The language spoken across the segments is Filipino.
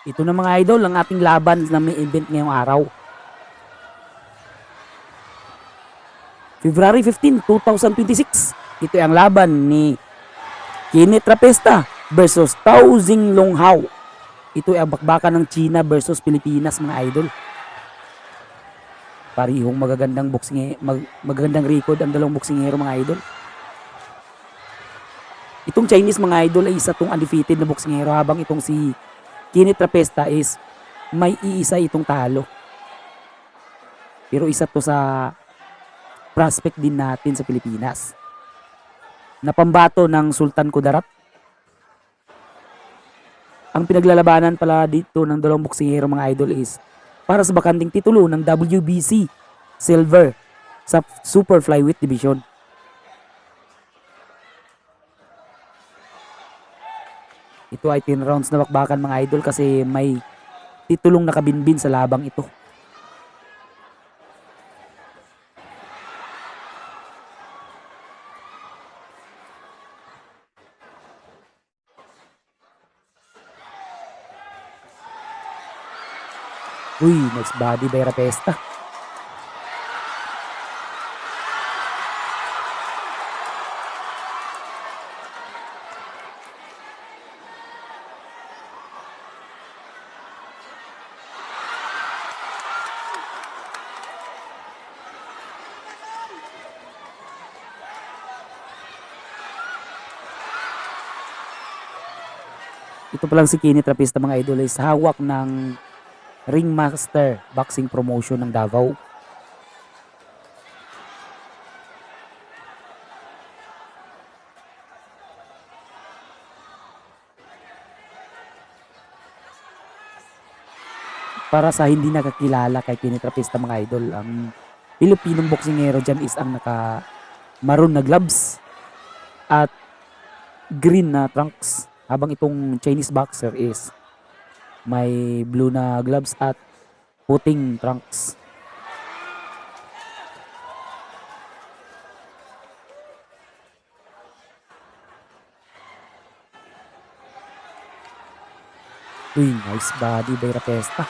Ito na mga idol ang ating laban na may event ngayong araw. February 15, 2026. Ito ang laban ni Kenneth Trapesta versus Tao Jinglong Hao. Ito ay ang bakbakan ng China versus Pilipinas mga idol. Parihong magagandang magagandang record ang dalawang boksingero mga idol. Itong Chinese mga idol ay isa tong undefeated na boksingero habang itong si Kenneth Trapesta is may iisa itong talo. Pero isa to sa prospect din natin sa Pilipinas. Napambato ng Sultan Kudarat. Ang pinaglalabanan pala dito ng dalawang boksingero mga idol is para sa bakanting titulo ng WBC Silver sa Super Flyweight Division. Ito ay 10 rounds na bakbakan mga idol kasi may titulong nakabinbin sa labang ito. Uy, nice body by Rapesta. Ito palang si Kenneth Trapesta mga idol is hawak ng Ringmaster Boxing Promotion ng Davao. Para sa hindi nakakilala kay Kenneth Trapesta mga idol, ang Pilipinong boksingero dyan is ang naka maroon na gloves at green na trunks. Habang itong Chinese boxer is may blue na gloves at puting trunks. Uy, nice body by Rapesta.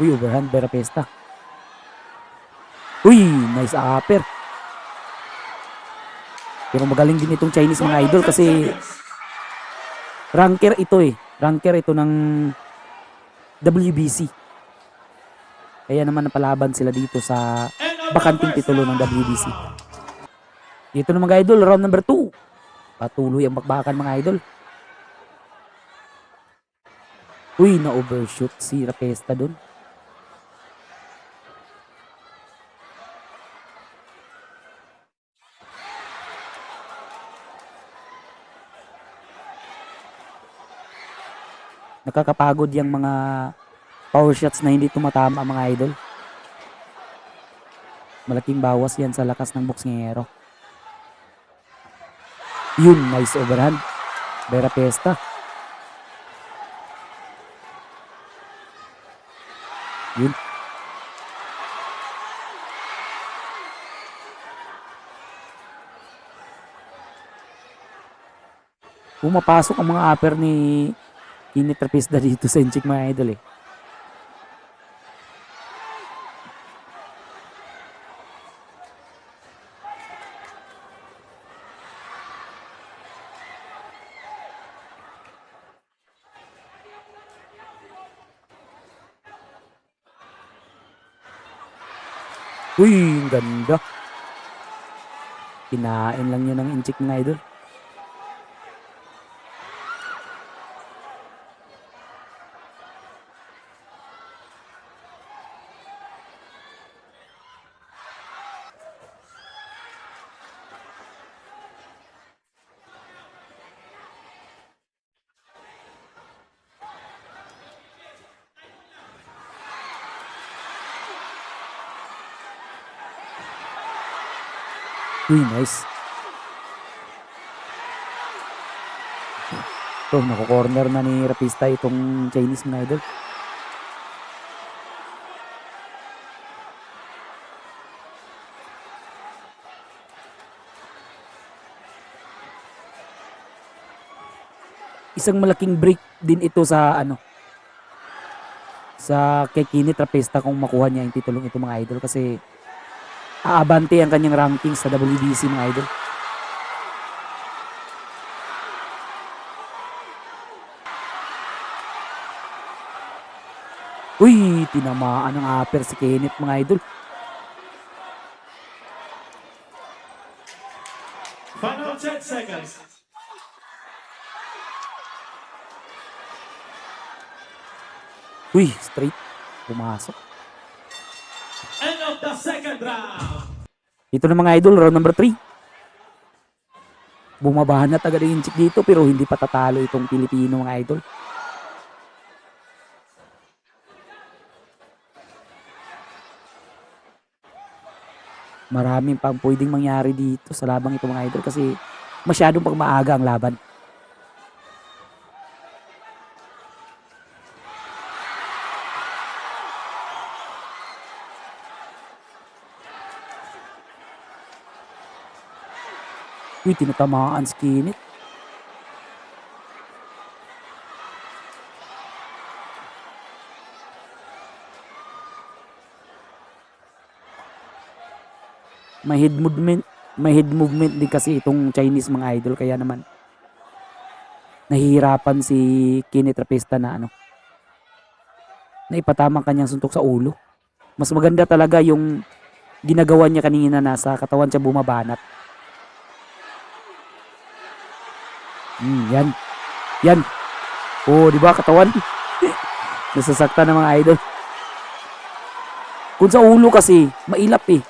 Uy, overhand by Rapesta. Uy, nice upper. Pero magaling din itong Chinese mga idol kasi ranker ito eh. Ranker ito ng WBC. Kaya naman napalaban sila dito sa bakanting titulo ng WBC. Dito na mga idol, round number 2. Patuloy ang bakbakan mga idol. Uy, na-overshoot si Rapesta dun. Nakakapagod yung mga power shots na hindi tumatama mga idol. Malaking bawas yan sa lakas ng boksingero. Yun, nice overhand. Vera Pesta. Yun. Pumapasok ang mga upper ni Kenneth Trapesta dito sa inchik mga idol eh. Uy, ang ganda. Kinain lang yun ng inchik mga idol. Uy, nice. Ito, nako-corner na ni Rapista itong Chinese mga idol. isang malaking break din ito sa ano, sa kay Kenny Trapista kung makuha niya yung titulong ito mga idol kasi aabante ang kanyang rankings sa WBC mga idol. Uy, tinamaan ng upper si Kenneth mga idol. Final 10 seconds. Uy, straight. Pumasok. End of the second round. Ito na mga idol, round number 3. Bumabahan na agad yung chick dito pero hindi pa tatalo itong Pilipino mga idol. Maraming pang pwedeng mangyari dito sa labang ito mga idol kasi masyadong pag maaga ang laban. Uy, tinatamaan si Kenneth. May head movement din kasi itong Chinese mga idol kaya naman nahihirapan si Kenneth Trapista na ano, na ipatama ang kanyang suntok sa ulo. Mas maganda talaga yung ginagawa niya kanina na sa katawan siya bumabanat. Yan. Yan. Oh, di ba katawan? Nasasaktan ng mga idol. Kung sa ulo kasi, mailap eh.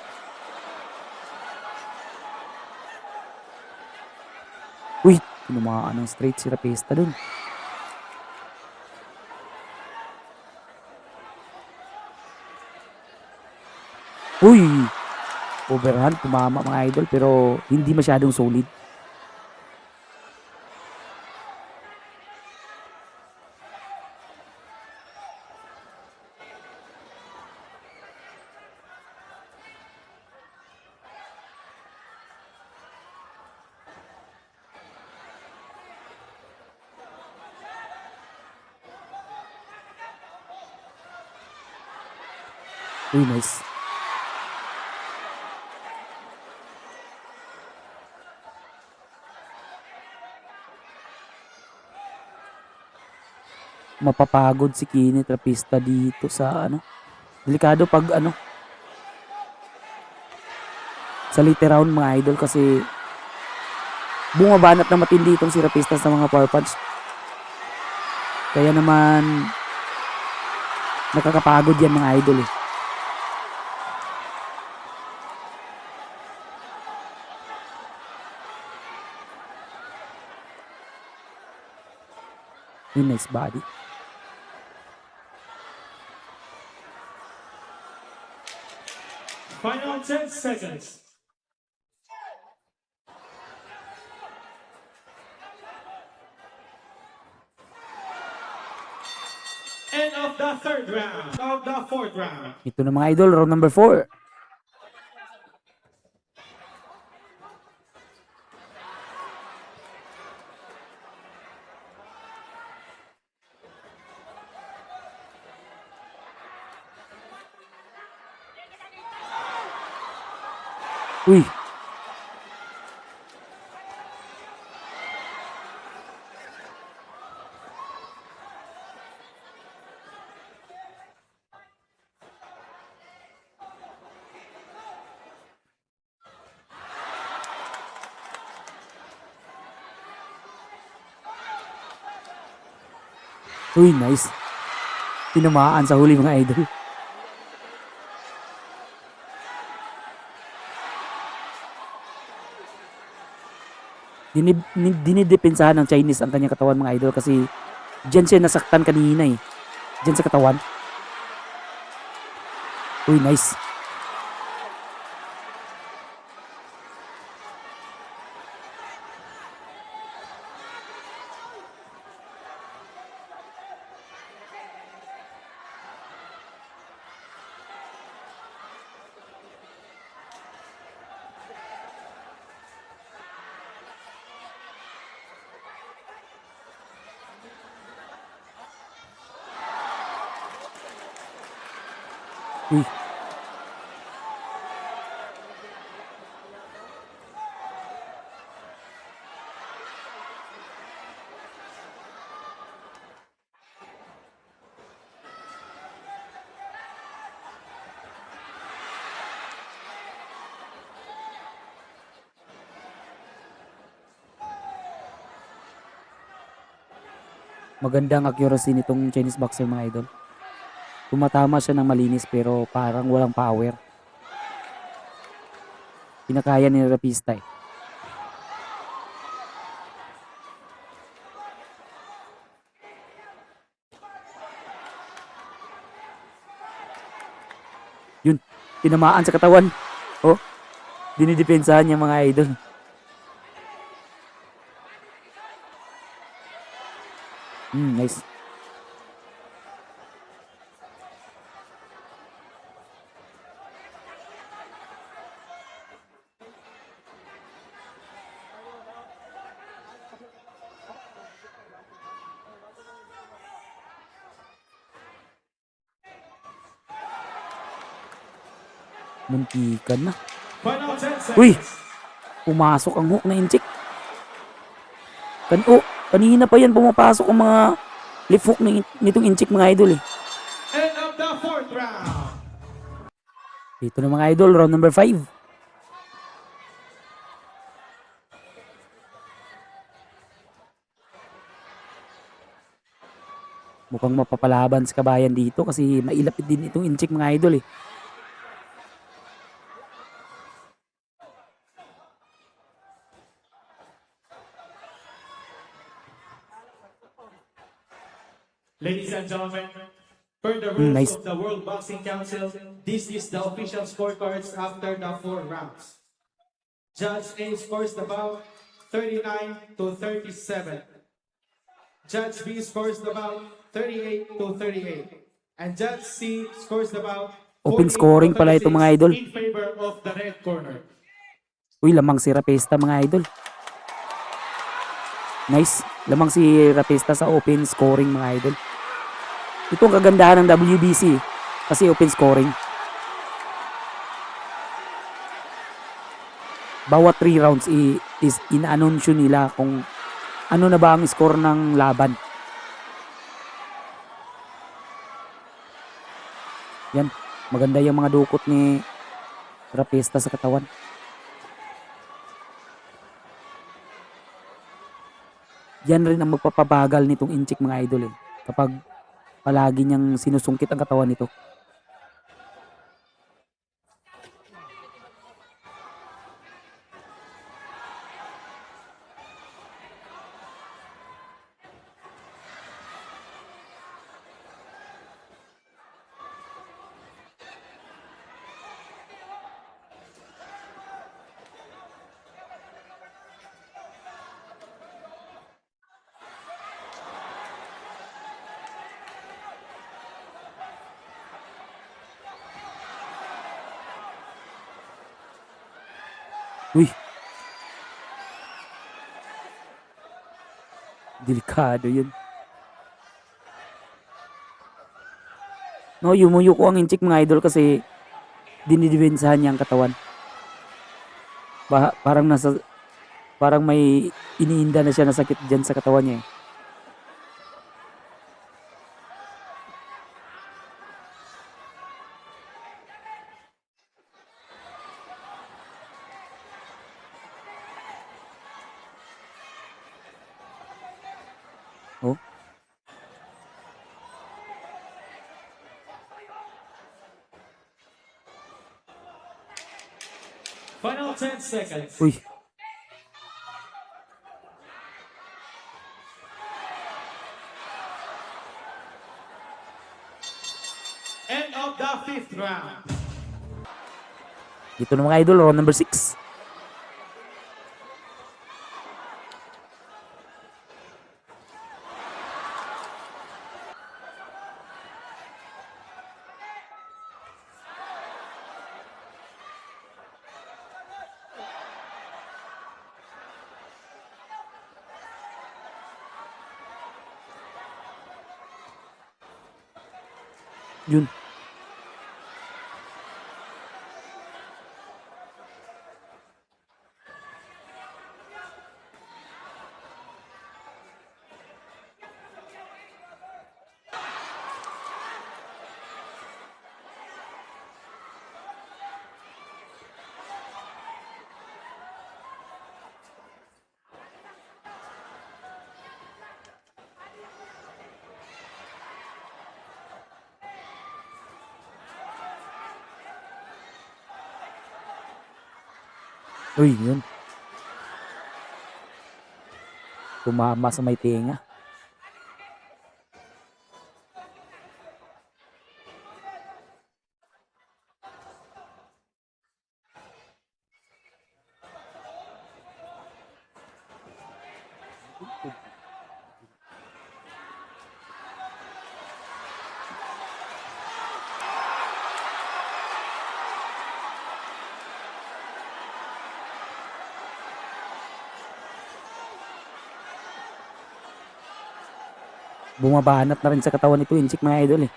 Uy, tinumaan ng straight si Trapista dun. Uy, overhand, tumama mga idol pero hindi masyadong solid. Uy, nice. Mapapagod si Kenneth Trapista dito sa ano. Delikado pag ano, sa later round mga idol kasi bumabanat na matindi itong si Trapista sa mga power punch. Kaya naman nakakapagod yan mga idol eh. Yung nice body. Final 10 seconds. End of the third round. Of the fourth round. Ito na mga idol, round number 4. Uy. Uy, nice. Tinamaan sa huli mga idol. Dinidepensahan ng Chinese ang kanyang katawan mga idol kasi dyan siya nasaktan kanina eh. Dyan sa katawan. Uy, nice. Uy, magandang accuracy nitong Chinese boxer mga idol. Tumatama siya ng malinis pero parang walang power. Pinakaya ni Rapista eh. Yun, tinamaan sa katawan. Oh, dinidepensahan niya mga idol. Nice. Muntikan na. Final 10 Uy! seconds. Pumasok ang hook na inchik. Kanina pa yan pumapasok ang mga left hook nitong inchik mga idol eh. End of the fourth round. Dito na mga idol, round number 5. Mukhang mapapalaban sa kabayan dito kasi mailapit din itong inchik mga idol eh. Ladies and gentlemen, per the rules Nice. of the World Boxing Council, this is the official scorecards after the 4 rounds. Judge A scores the bout 39 to 37. Judge B scores the bout 38 to 38. And Judge C scores the bout Open 40 scoring to pala ito 36 mga idol. in favor of the red corner. Uy, lamang si Rapesta mga idol. Nice. Lamang si Rapesta sa open scoring mga idol. Ito ang kagandahan ng WBC kasi open scoring. Bawat 3 rounds is ina-anunsyo nila kung ano na ba ang score ng laban. Yan, maganda yung mga dukot ni Rapesta sa katawan. Yan rin ang magpapabagal nitong inchik mga idol eh. Kapag palagi niyang sinusungkit ang katawan nito. Uy. Delikado yun. No, yumuyuko ang inchik mga idol kasi dinidepensahan niya ang katawan. Parang may iniinda na siya na sakit dyan sa katawan niya eh. Oh, Final 10 seconds. uy. End of the fifth round. Dito na mga idol, round number 6. Yun. Uy, yun. Tumama sa may tenga. Bumabanat na rin sa katawan nito, Inchik, mga idol eh.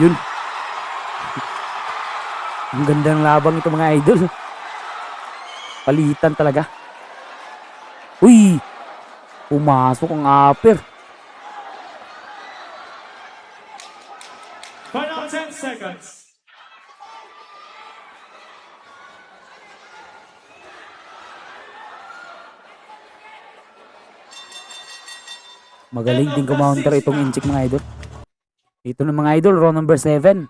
Yun. Ang gandang labang ito, mga idol. Palitan talaga. Uy! Pumasok ang upper. Final 10 seconds. Magaling din kumounter itong Inchik, mga idol. Ito na, mga idol, round number 7.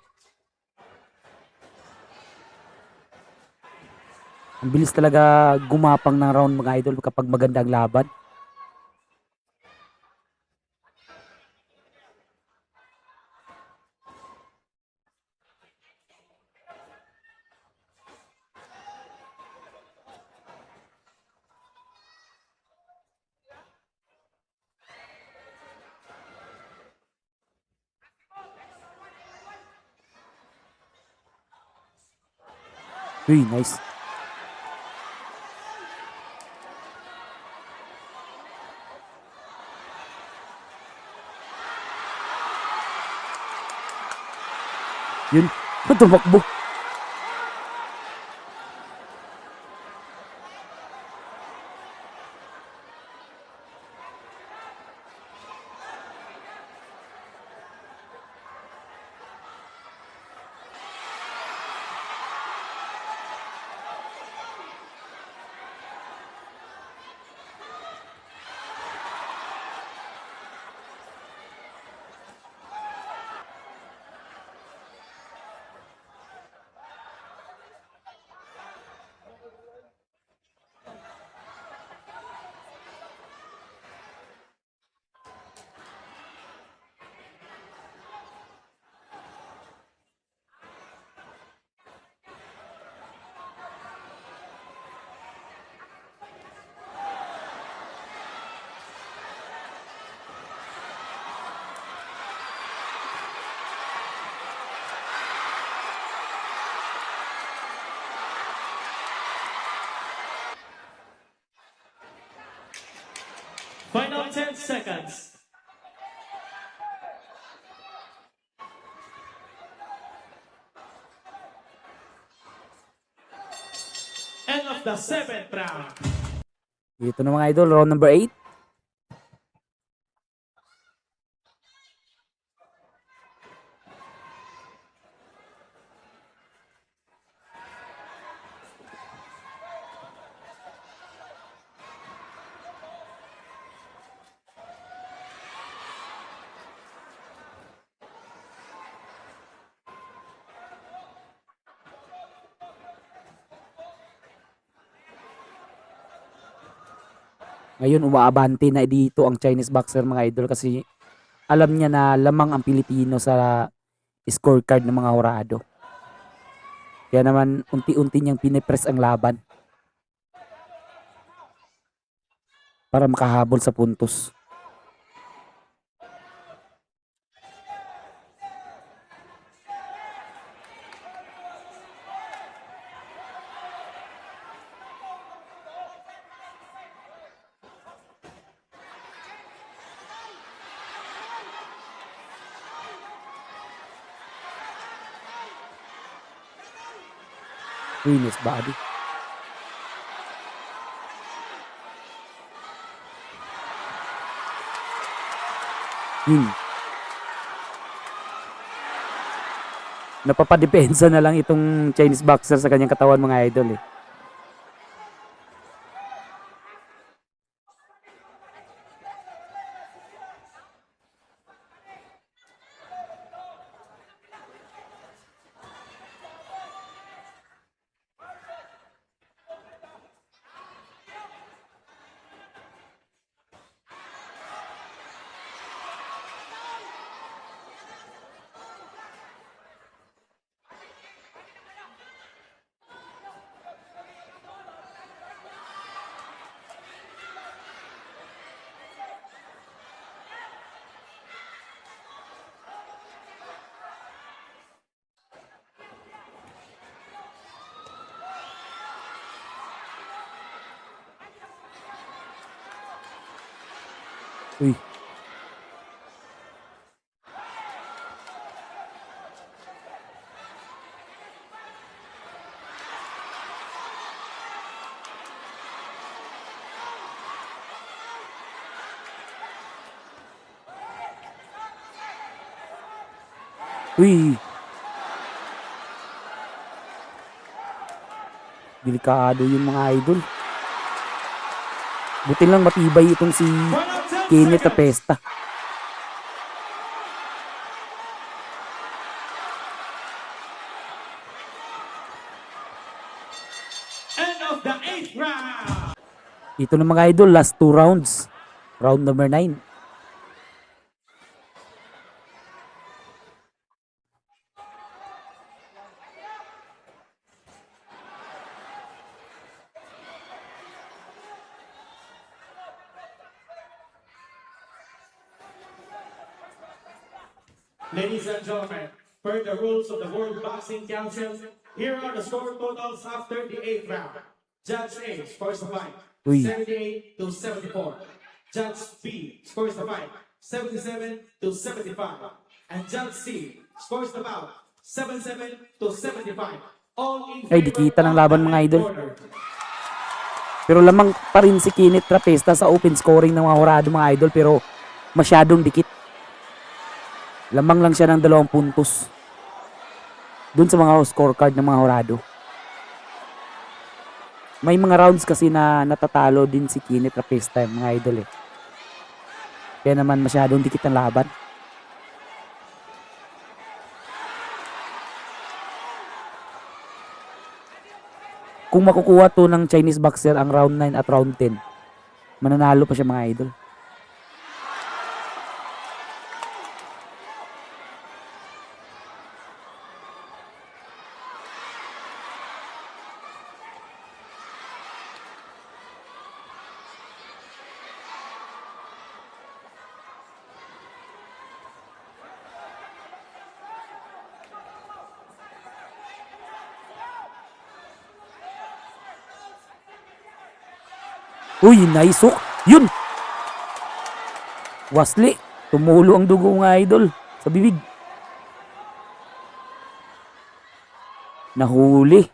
Ang bilis talaga gumapang ng round, mga idol, kapag maganda ang laban. Uy, nice. Yun. Tumakbo. Final 10 seconds. End of the 7th round. Ito na, mga idol, round number 8. Ngayon, umaabante na dito ang Chinese boxer, mga idol, kasi alam niya na lamang ang Pilipino sa scorecard ng mga hurado. Kaya naman, unti-unti niyang pinipress ang laban para makahabol sa puntos. Winners body. Yun. Napapadepensa na lang itong Chinese boxer sa kanyang katawan mga idol eh. Uy. Uy. Delikado yung mga idol. Buti lang matibay itong si Final 10 Kenneth seconds. Tapesta. End of the 8th round. Ito na mga idol, last 2 rounds. Round number 9. Ladies and gentlemen, per the rules of the World Boxing Council, here are the score totals after the 8th round. Judge A scores the fight Uy. 78 to 74. Judge B scores the fight 77 to 75. And Judge C scores the bout 77 to 75. All in Ay, favor dikita ng of laban, the mga red idol. corner. Pero lamang pa rin si Kenneth Tapesta sa open scoring ng mga hurado mga idol, pero masyadong dikit. Lamang lang siya ng 2 puntos dun sa mga scorecard ng mga hurado. May mga rounds kasi na natatalo din si Kenneth Tapesta mga idol eh. Kaya naman masyadong dikit ang laban. Kung makukuha to ng Chinese boxer ang round 9 at round 10, mananalo pa siya mga idol. Uy, naisok. Yun! Wasli. Tumulo ang dugo mga idol sa bibig. Nahuli.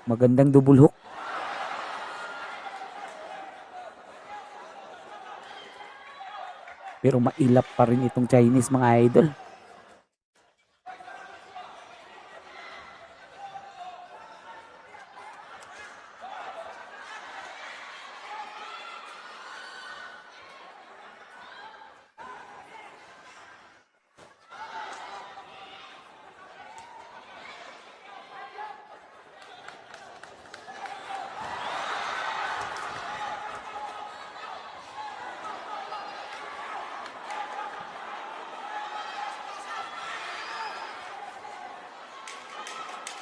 Magandang double hook. Pero mailap pa rin itong Chinese mga idol.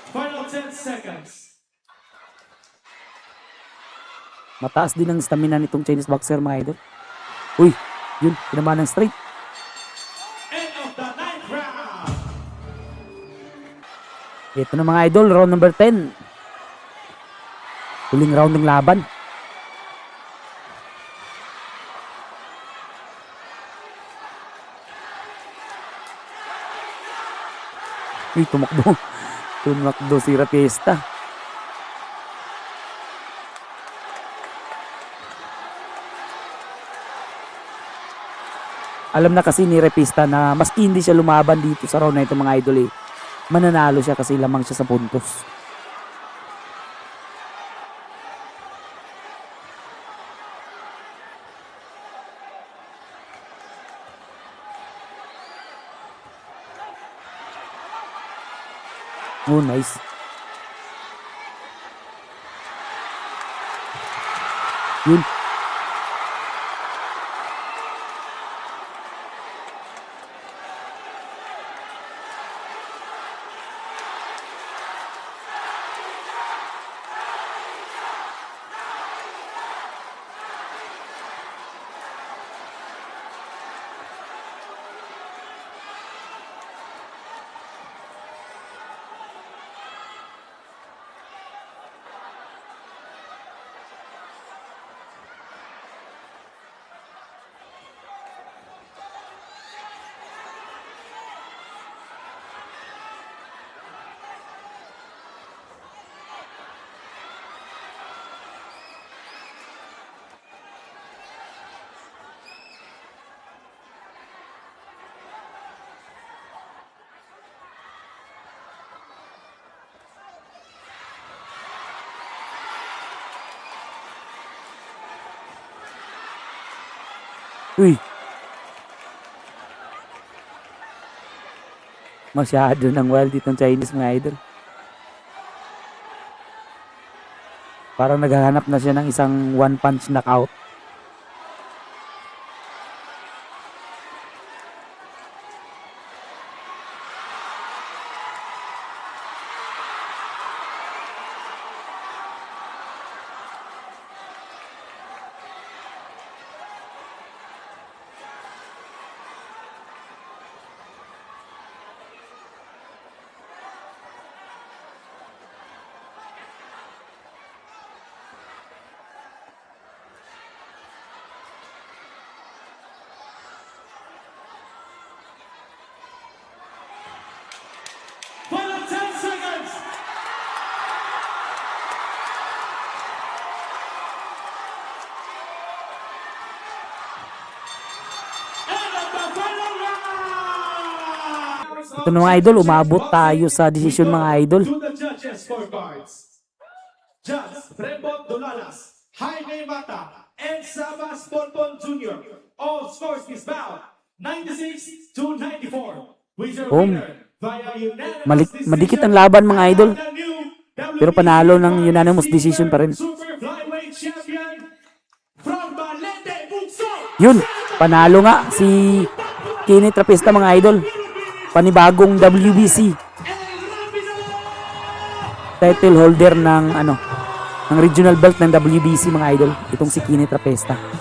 Final 10 seconds. Mataas din ang stamina nitong Chinese boxer mga idol. Uy, yun, tinamaan ng straight. End of the 9th round. Ito na mga idol, round number 10. Huling round ng laban. Uy, tumakbo. Tumakbo si Tapesta. Alam na kasi ni Repista na maski hindi siya lumaban dito sa round na ito mga idol eh. Mananalo siya kasi lamang siya sa puntos. Oh, nice. Yun. Uy. Masyado ng wild itong Chinese mga idol. Parang naghahanap na siya ng isang one punch knockout. Final 10 seconds. And at the final round. Ito na mga idol, umabot tayo sa desisyon mga idol. To the judges scorecards. Judge Rembot Dolalas, Jaime Mata, and Sabas Bonbon Jr. All scores is bound 96 to 94. With your winner via unanimous Madikit ang laban mga idol. the new Pero panalo ng unanimous decision pa rin. Super Flyweight Champion from Balete, Bugso. Yun, panalo nga si Kenny Trapista mga idol. Panibagong WBC title holder ng ng regional belt ng WBC mga idol. Itong si Kenny Trapista.